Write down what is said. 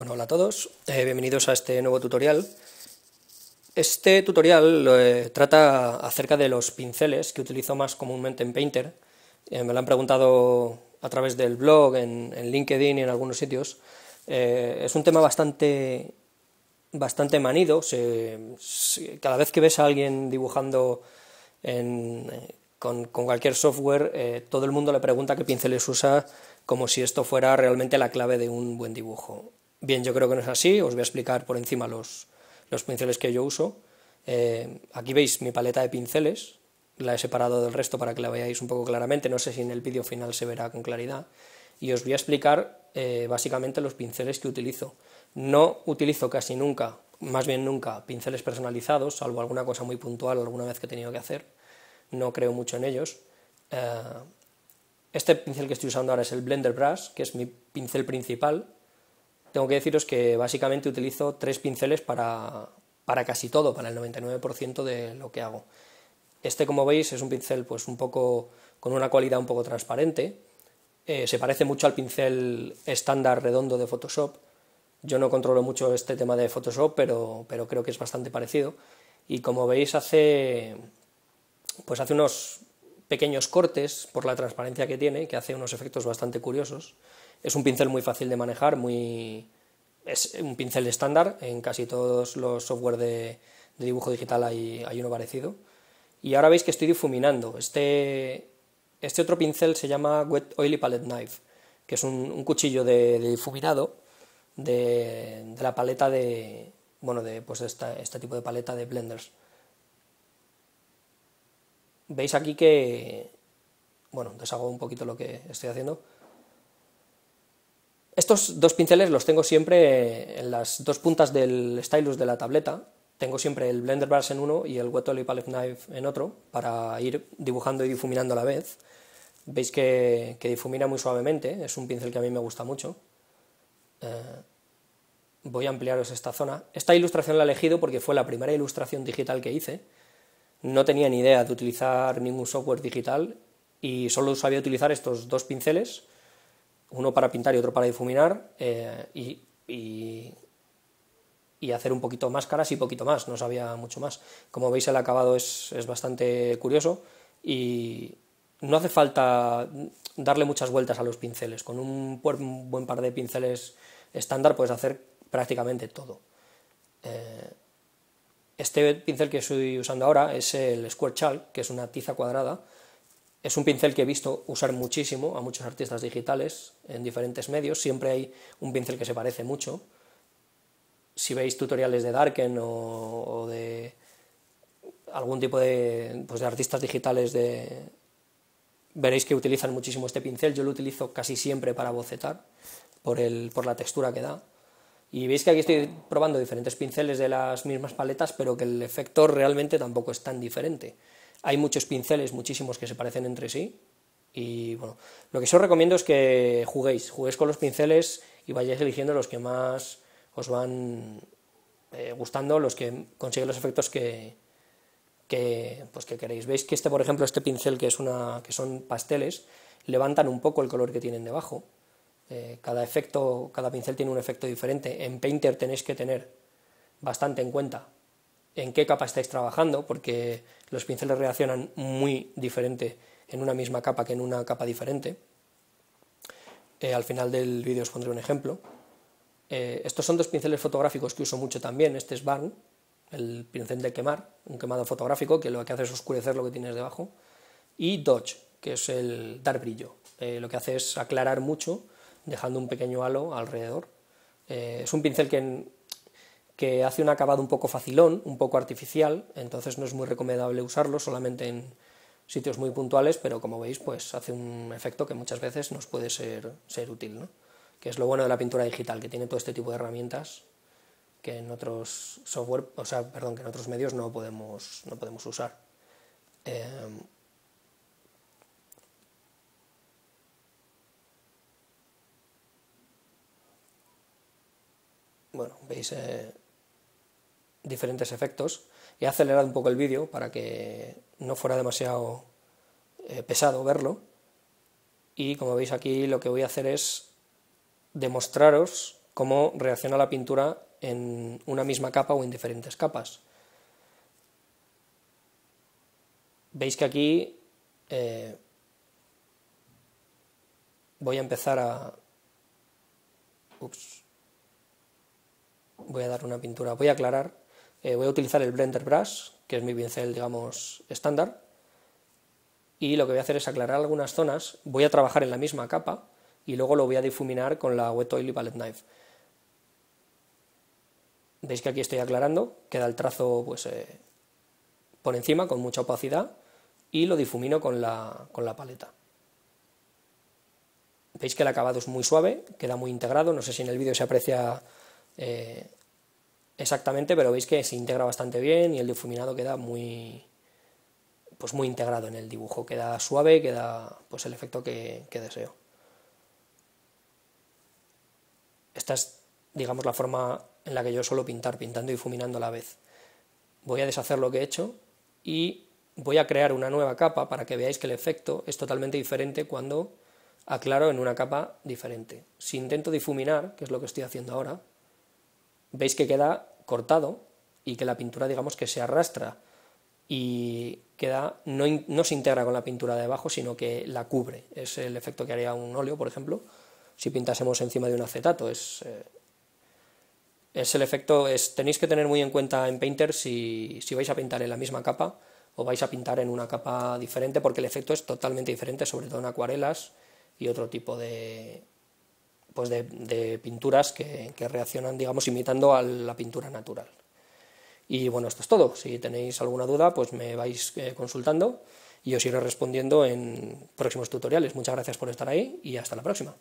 Bueno, hola a todos, bienvenidos a este nuevo tutorial. Este tutorial trata acerca de los pinceles que utilizo más comúnmente en Painter. Me lo han preguntado a través del blog, en LinkedIn y en algunos sitios. Es un tema bastante manido. Cada vez que ves a alguien dibujando con cualquier software, todo el mundo le pregunta qué pinceles usa, como si esto fuera realmente la clave de un buen dibujo. Bien, yo creo que no es así. Os voy a explicar por encima los pinceles que yo uso. Aquí veis mi paleta de pinceles, la he separado del resto para que la veáis un poco claramente. No sé si en el vídeo final se verá con claridad. Y os voy a explicar básicamente los pinceles que utilizo. No utilizo casi nunca, más bien nunca, pinceles personalizados, salvo alguna cosa muy puntual alguna vez que he tenido que hacer. No creo mucho en ellos. Este pincel que estoy usando ahora es el Blender Brush, que es mi pincel principal. Tengo que deciros que básicamente utilizo tres pinceles para casi todo, para el 99% de lo que hago. Este, como veis, es un pincel pues un poco con una cualidad un poco transparente. Se parece mucho al pincel estándar redondo de Photoshop. Yo no controlo mucho este tema de Photoshop, pero creo que es bastante parecido. Y como veis, hace unos pequeños cortes por la transparencia que tiene, que hace unos efectos bastante curiosos. Es un pincel muy fácil de manejar, es un pincel estándar. En casi todos los software de dibujo digital hay uno parecido. Y ahora veis que estoy difuminando. Este otro pincel se llama Wet Oily Palette Knife, que es un cuchillo de difuminado de la paleta de este tipo de paleta de blenders. Veis aquí que, deshago un poquito lo que estoy haciendo. Estos dos pinceles los tengo siempre en las dos puntas del stylus de la tableta. Tengo siempre el Blender Brush en uno y el Wet Oily Palette Knife en otro, para ir dibujando y difuminando a la vez. Veis que difumina muy suavemente, es un pincel que a mí me gusta mucho. Voy a ampliaros esta zona. Esta ilustración la he elegido porque fue la primera ilustración digital que hice. No tenía ni idea de utilizar ningún software digital y solo sabía utilizar estos dos pinceles, uno para pintar y otro para difuminar, y hacer un poquito máscaras y poquito más, no sabía mucho más. Como veis, el acabado es bastante curioso y no hace falta darle muchas vueltas a los pinceles. Con un buen par de pinceles estándar puedes hacer prácticamente todo. Este pincel que estoy usando ahora es el Square Chalk, que es una tiza cuadrada. Es un pincel que he visto usar muchísimo a muchos artistas digitales en diferentes medios. Siempre hay un pincel que se parece mucho. Si veis tutoriales de Darken o de algún tipo de artistas digitales, veréis que utilizan muchísimo este pincel. Yo lo utilizo casi siempre para bocetar, por la textura que da. Y veis que aquí estoy probando diferentes pinceles de las mismas paletas, pero que el efecto realmente tampoco es tan diferente. Hay muchos pinceles, muchísimos, que se parecen entre sí. Y bueno, lo que sí os recomiendo es que juguéis con los pinceles y vayáis eligiendo los que más os van gustando, los que consiguen los efectos que queréis. Veis que por ejemplo, este pincel que son pasteles, levantan un poco el color que tienen debajo. Cada pincel tiene un efecto diferente. En Painter tenéis que tener bastante en cuenta en qué capa estáis trabajando, porque los pinceles reaccionan muy diferente en una misma capa que en una capa diferente. Al final del vídeo os pondré un ejemplo. Estos son dos pinceles fotográficos que uso mucho también. Este es Burn, el pincel de quemar, un quemado fotográfico que lo que hace es oscurecer lo que tienes debajo. Y Dodge, que es el dar brillo. Lo que hace es aclarar mucho, dejando un pequeño halo alrededor. Es un pincel que hace un acabado un poco facilón, un poco artificial, entonces no es muy recomendable usarlo solamente en sitios muy puntuales, pero como veis, pues hace un efecto que muchas veces nos puede ser útil, ¿no? Que es lo bueno de la pintura digital, que tiene todo este tipo de herramientas que en otros software, que en otros medios no podemos usar. Bueno, veis diferentes efectos. He acelerado un poco el vídeo para que no fuera demasiado pesado verlo. Y como veis aquí, lo que voy a hacer es demostraros cómo reacciona la pintura en una misma capa o en diferentes capas. Veis que aquí voy a empezar a... Voy a dar una pintura, voy a aclarar, voy a utilizar el Blender Brush, que es mi pincel, digamos, estándar, y lo que voy a hacer es aclarar algunas zonas, voy a trabajar en la misma capa, y luego lo voy a difuminar con la Wet Oil y Palette Knife. Veis que aquí estoy aclarando, queda el trazo pues, por encima, con mucha opacidad, y lo difumino con la paleta. Veis que el acabado es muy suave, queda muy integrado, no sé si en el vídeo se aprecia exactamente, pero veis que se integra bastante bien y el difuminado queda muy, pues muy integrado en el dibujo, queda suave, queda pues el efecto que deseo. Esta es, digamos, la forma en la que yo suelo pintar, pintando y difuminando a la vez. Voy a deshacer lo que he hecho y voy a crear una nueva capa para que veáis que el efecto es totalmente diferente cuando aclaro en una capa diferente. Si intento difuminar, que es lo que estoy haciendo ahora, veis que queda cortado y que la pintura, digamos, que se arrastra y queda, no se integra con la pintura de abajo, sino que la cubre. Es el efecto que haría un óleo, por ejemplo, si pintásemos encima de un acetato. Es el efecto, tenéis que tener muy en cuenta en Painter si vais a pintar en la misma capa o vais a pintar en una capa diferente, porque el efecto es totalmente diferente, sobre todo en acuarelas y otro tipo de, pues de pinturas que reaccionan, digamos, imitando a la pintura natural. Y bueno, esto es todo. Si tenéis alguna duda, pues me vais consultando y os iré respondiendo en próximos tutoriales. Muchas gracias por estar ahí y hasta la próxima.